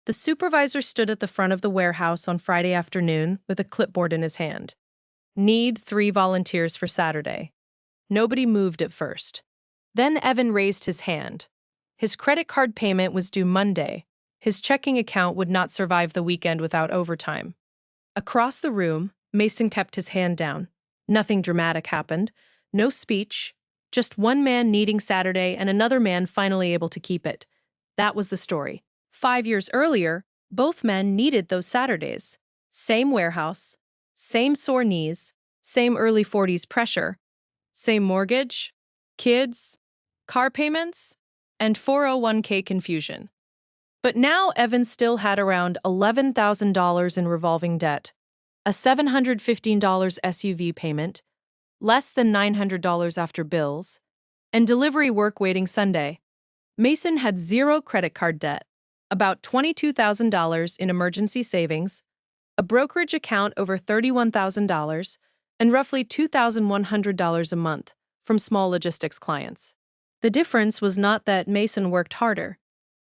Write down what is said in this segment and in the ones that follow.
The supervisor stood at the front of the warehouse on Friday afternoon with a clipboard in his hand. Need 3 volunteers for Saturday. Nobody moved at first. Then Evan raised his hand. His credit card payment was due Monday. His checking account would not survive the weekend without overtime. Across the room, Mason kept his hand down. Nothing dramatic happened. No speech. Just one man needing Saturday and another man finally able to keep it. That was the story. 5 years earlier, both men needed those Saturdays. Same warehouse, same sore knees, same early 40s pressure, same mortgage, kids, car payments, and 401k confusion. But now Evan still had around $11,000 in revolving debt, a $715 SUV payment, less than $900 after bills, and delivery work waiting Sunday. Mason had zero credit card debt, about $22,000 in emergency savings, a brokerage account over $31,000, and roughly $2,100 a month from small logistics clients. The difference was not that Mason worked harder.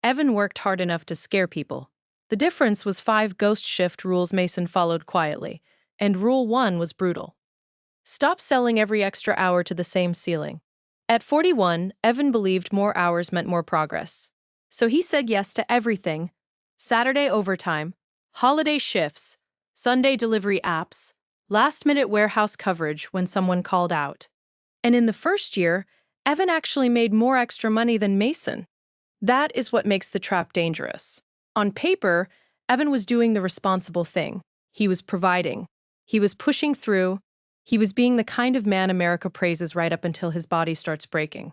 Evan worked hard enough to scare people. The difference was 5 ghost shift rules Mason followed quietly, and Rule 1 was brutal. Stop selling every extra hour to the same ceiling. At 41, Evan believed more hours meant more progress. So he said yes to everything: Saturday overtime, holiday shifts, Sunday delivery apps, last-minute warehouse coverage when someone called out. And in the first year, Evan actually made more extra money than Mason. That is what makes the trap dangerous. On paper, Evan was doing the responsible thing. He was providing. He was pushing through. He was being the kind of man America praises right up until his body starts breaking.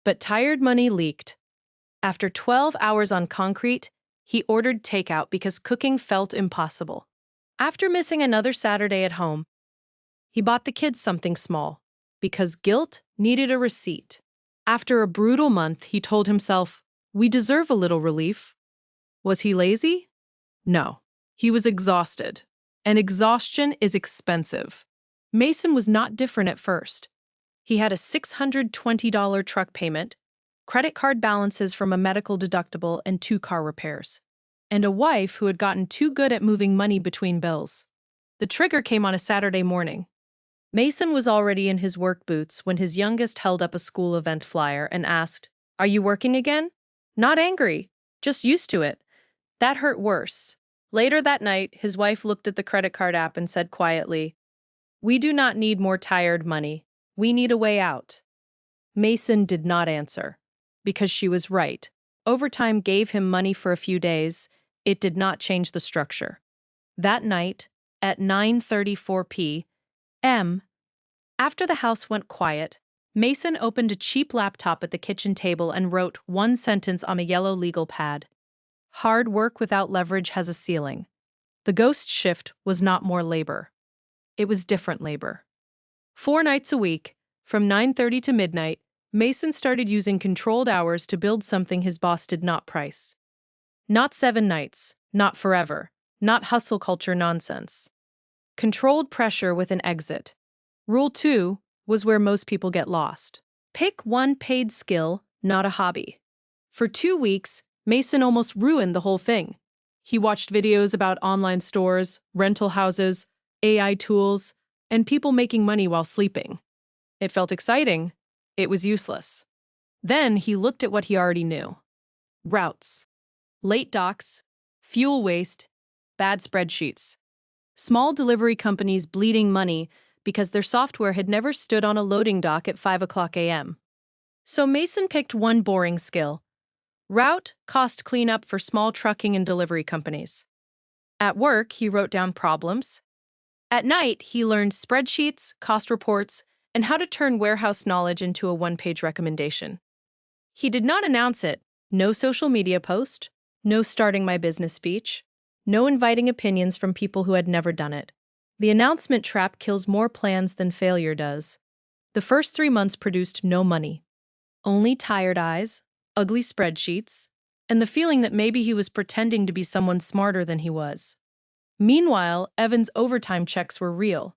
But tired money leaked. After 12 hours on concrete, he ordered takeout because cooking felt impossible. After missing another Saturday at home, he bought the kids something small because guilt needed a receipt. After a brutal month, he told himself, "We deserve a little relief." Was he lazy? No. He was exhausted. And exhaustion is expensive. Mason was not different at first. He had a $620 truck payment, credit card balances from a medical deductible and 2 car repairs, and a wife who had gotten too good at moving money between bills. The trigger came on a Saturday morning. Mason was already in his work boots when his youngest held up a school event flyer and asked, "Are you working again?" Not angry, just used to it. That hurt worse. Later that night, his wife looked at the credit card app and said quietly, "We do not need more tired money. We need a way out." Mason did not answer, because she was right. Overtime gave him money for a few days. It did not change the structure. That night, at 9:34 p.m., after the house went quiet, Mason opened a cheap laptop at the kitchen table and wrote one sentence on a yellow legal pad. Hard work without leverage has a ceiling. The ghost shift was not more labor. It was different labor. 4 nights a week, from 9:30 to midnight, Mason started using controlled hours to build something his boss did not price. Not 7 nights, not forever, not hustle culture nonsense. Controlled pressure with an exit. Rule 2 was where most people get lost. Pick one paid skill, not a hobby. For 2 weeks, Mason almost ruined the whole thing. He watched videos about online stores, rental houses, AI tools, and people making money while sleeping. It felt exciting. It was useless. Then he looked at what he already knew. Routes, late docks, fuel waste, bad spreadsheets. Small delivery companies bleeding money because their software had never stood on a loading dock at 5 o'clock a.m. So Mason picked one boring skill: route cost cleanup for small trucking and delivery companies. At work, he wrote down problems. At night, he learned spreadsheets, cost reports, and how to turn warehouse knowledge into a one-page recommendation. He did not announce it. No social media post, no starting my business speech, no inviting opinions from people who had never done it. The announcement trap kills more plans than failure does. The first 3 months produced no money. Only tired eyes, ugly spreadsheets, and the feeling that maybe he was pretending to be someone smarter than he was. Meanwhile, Evan's overtime checks were real.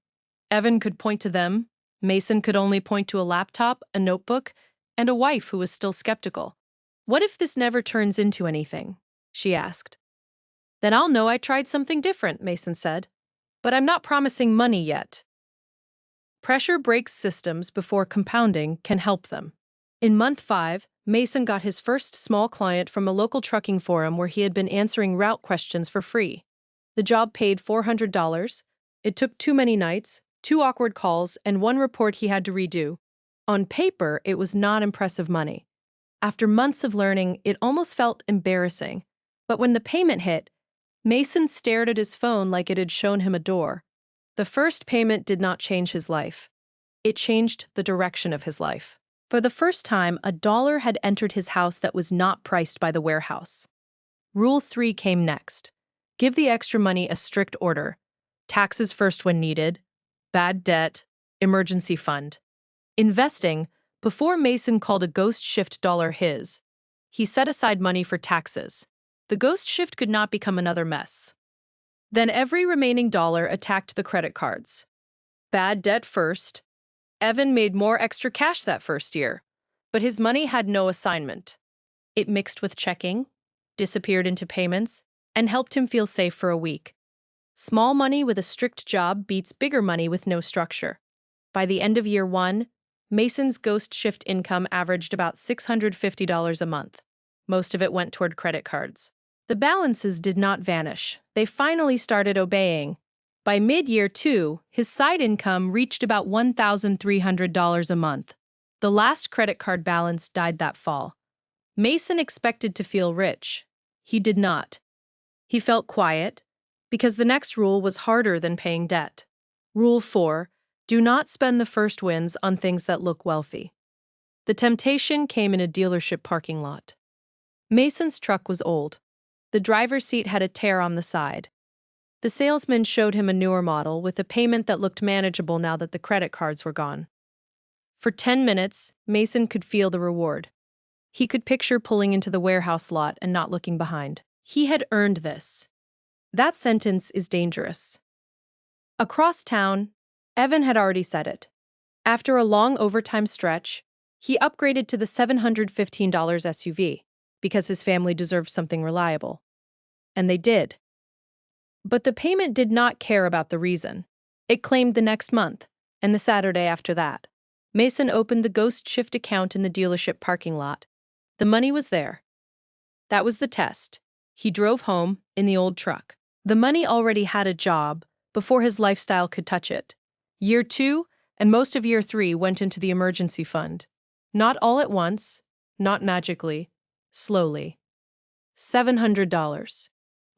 Evan could point to them. Mason could only point to a laptop, a notebook, and a wife who was still skeptical. "What if this never turns into anything?" she asked. Then I'll know I tried something different, Mason said. But I'm not promising money yet. Pressure breaks systems before compounding can help them. In month 5, Mason got his first small client from a local trucking forum where he had been answering route questions for free. The job paid $400. It took too many nights, 2 awkward calls, and 1 report he had to redo. On paper, it was not impressive money. After months of learning, it almost felt embarrassing. But when the payment hit, Mason stared at his phone like it had shown him a door. The first payment did not change his life. It changed the direction of his life. For the first time, $1 had entered his house that was not priced by the warehouse. Rule 3 came next. Give the extra money a strict order. Taxes first when needed. Bad debt. Emergency fund. Investing, before Mason called a ghost shift dollar his, he set aside money for taxes. The ghost shift could not become another mess. Then every remaining dollar attacked the credit cards. Bad debt first. Evan made more extra cash that first year, but his money had no assignment. It mixed with checking, disappeared into payments, and helped him feel safe for a week. Small money with a strict job beats bigger money with no structure. By the end of year 1, Mason's ghost shift income averaged about $650 a month. Most of it went toward credit cards. The balances did not vanish. They finally started obeying. By mid-year 2, his side income reached about $1,300 a month. The last credit card balance died that fall. Mason expected to feel rich. He did not. He felt quiet, because the next rule was harder than paying debt. Rule 4, do not spend the first wins on things that look wealthy. The temptation came in a dealership parking lot. Mason's truck was old. The driver's seat had a tear on the side. The salesman showed him a newer model with a payment that looked manageable now that the credit cards were gone. For 10 minutes, Mason could feel the reward. He could picture pulling into the warehouse lot and not looking behind. He had earned this. That sentence is dangerous. Across town, Evan had already said it. After a long overtime stretch, he upgraded to the $715 SUV because his family deserved something reliable. And they did. But the payment did not care about the reason. It claimed the next month, and the Saturday after that. Mason opened the ghost shift account in the dealership parking lot. The money was there. That was the test. He drove home in the old truck. The money already had a job before his lifestyle could touch it. Year 2 and most of year 3 went into the emergency fund. Not all at once, not magically, slowly. $700.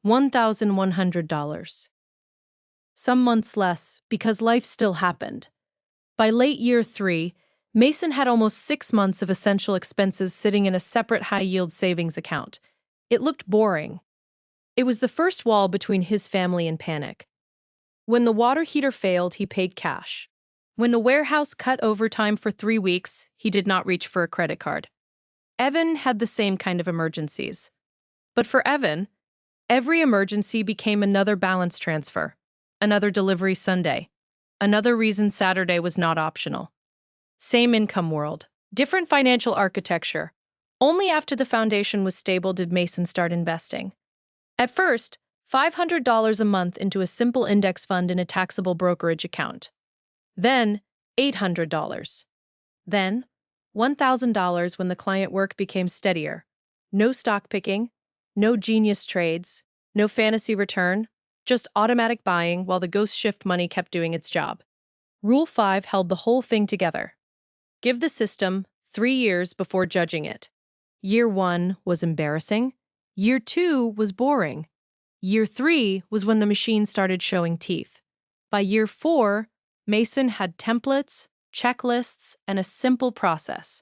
$1,100. Some months less, because life still happened. By late year 3, Mason had almost 6 months of essential expenses sitting in a separate high-yield savings account. It looked boring. It was the first wall between his family and panic. When the water heater failed, he paid cash. When the warehouse cut overtime for 3 weeks, he did not reach for a credit card. Evan had the same kind of emergencies. But for Evan, every emergency became another balance transfer, another delivery Sunday, another reason Saturday was not optional. Same income world, different financial architecture. Only after the foundation was stable did Mason start investing. At first, $500 a month into a simple index fund in a taxable brokerage account. Then, $800. Then, $1,000 when the client work became steadier. No stock picking, no genius trades, no fantasy return, just automatic buying while the ghost shift money kept doing its job. Rule 5 held the whole thing together. Give the system 3 years before judging it. Year 1 was embarrassing. Year 2 was boring. Year 3 was when the machine started showing teeth. By year 4, Mason had templates, checklists, and a simple process.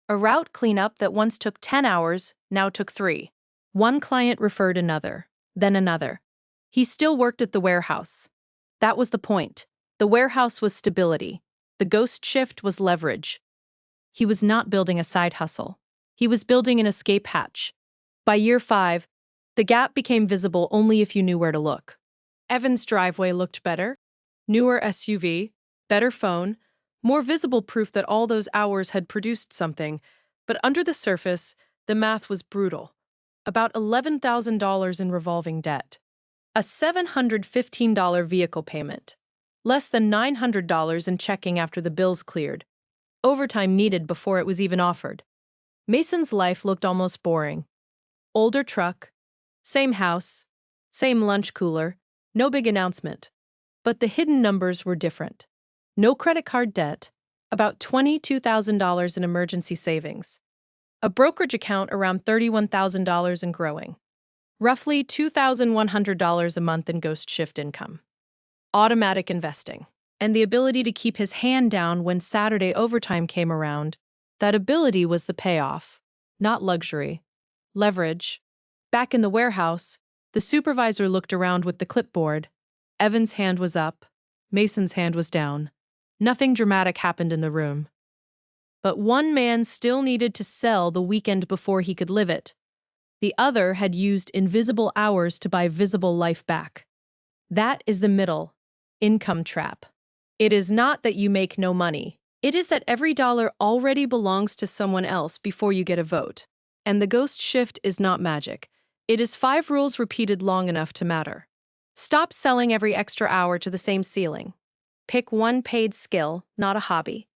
A route cleanup that once took 10 hours now took 3. One client referred another, then another. He still worked at the warehouse. That was the point. The warehouse was stability. The ghost shift was leverage. He was not building a side hustle. He was building an escape hatch. By year 5, the gap became visible only if you knew where to look. Evan's driveway looked better. Newer SUV, better phone, more visible proof that all those hours had produced something. But under the surface, the math was brutal. About $11,000 in revolving debt. A $715 vehicle payment. Less than $900 in checking after the bills cleared. Overtime needed before it was even offered. Mason's life looked almost boring. Older truck, same house, same lunch cooler, no big announcement. But the hidden numbers were different. No credit card debt, about $22,000 in emergency savings. A brokerage account around $31,000 and growing. Roughly $2,100 a month in ghost shift income. Automatic investing. And the ability to keep his hand down when Saturday overtime came around. That ability was the payoff, not luxury. Leverage. Back in the warehouse, the supervisor looked around with the clipboard. Evan's hand was up. Mason's hand was down. Nothing dramatic happened in the room. But one man still needed to sell the weekend before he could live it. The other had used invisible hours to buy visible life back. That is the middle income trap. It is not that you make no money. It is that every dollar already belongs to someone else before you get a vote. And the ghost shift is not magic. It is 5 rules repeated long enough to matter. Stop selling every extra hour to the same ceiling. Pick one paid skill, not a hobby.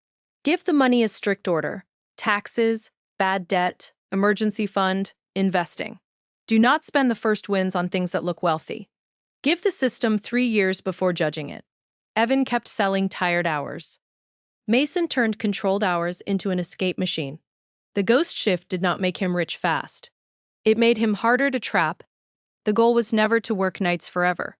Give the money a strict order. Taxes, bad debt, emergency fund, investing. Do not spend the first wins on things that look wealthy. Give the system 3 years before judging it. Evan kept selling tired hours. Mason turned controlled hours into an escape machine. The ghost shift did not make him rich fast. It made him harder to trap. The goal was never to work nights forever.